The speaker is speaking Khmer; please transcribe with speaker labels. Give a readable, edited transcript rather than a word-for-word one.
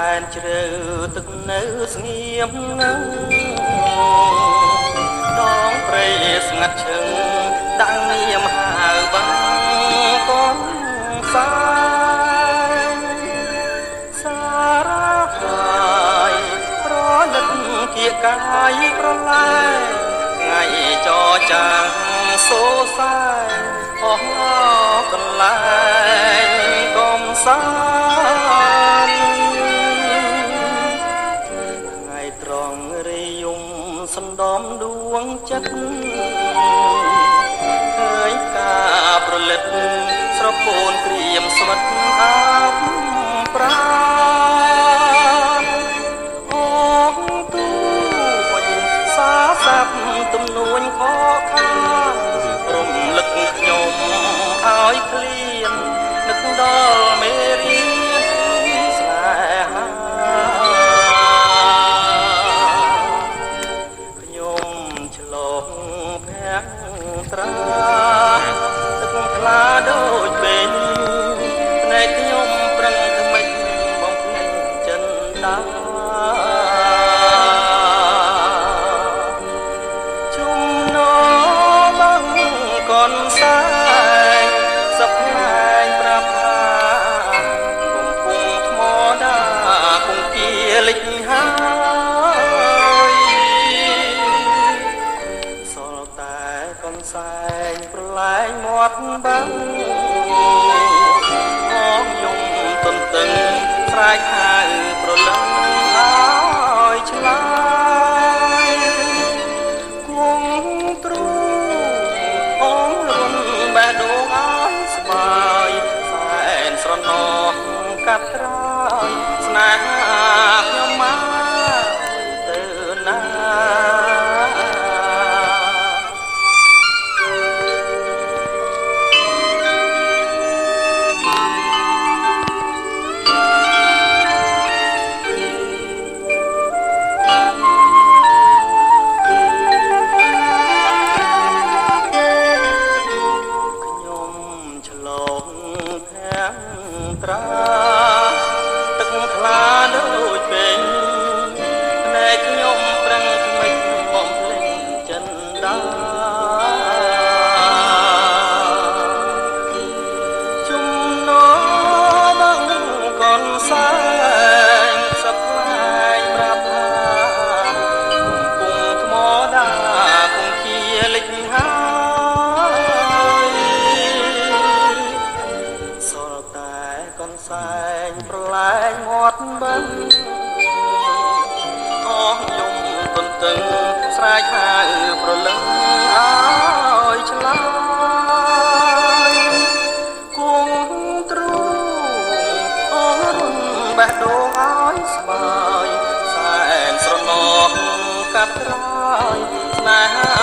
Speaker 1: ែនជ្រៅទឹកនៅស្ងៀមងឹងដងព្រៃស្ងាត់ឈឹងដាក់នាមហៅបងកូនសាយសារ៉ាហើយប្រលឹកគៀកកាយប្រលែថ្ងៃចរចាងសូសាយអស់កន្លែងកំសាន្តថ្ងៃត្រង់រីយំសណ្ដំដួងចិត្តឃើញការប្រលិតស្រពោនព្រាមស្វិតអាប់ប្រាអូទូវិញសាសាប់ទំនួញខកខានរំលឹកខ្ញុំឲ្យឃ្លាននឹកដល់មេរៀនស្នេហាខ្ញុំឆ្លងភាំងត្រាទឹកថ្លាដូចបេងភ្នែកខ្ញុំប្រឹងថ្មិចបំភ្លេចចិនដាជុំណបងកនសាយសពផ្នែកប្រាប់ថាកំពុងថ្មដាគង្គាលិចហើយសល់តែកនសែងប្រឡែងមាត់បាំងអងយំទន្ទឹងស្រែកហៅប្រលឹងឲ្យឆ្លើយគង់ទ្រូងអងរុនបេះដូងឲ្យស្បើយសែនស្រណោះកាត់ក្រោយស្នេហាខ្ញុំមកទៅណាឆ្លងភាំងត្រាទឹកថ្លាដូចពេញភ្នែកខ្ញុំប្រឹងថ្មិចបំភ្លេចចិនដាជុំណបងកនសែងសប្លែងប្រាប់ថាកំពុងថ្មដាគង្គាលិចហើយសល់តែកនសែងប្រឡែងមាត់បឹងអស់យំទន្ទឹងស្រែកហៅប្រលឹងឲ្យឆ្លើយគង់ទ្រូងអស់រុនបេះដូងឲ្យស្បើយសែនស្រណោះកាត់ក្រោយស្នេហា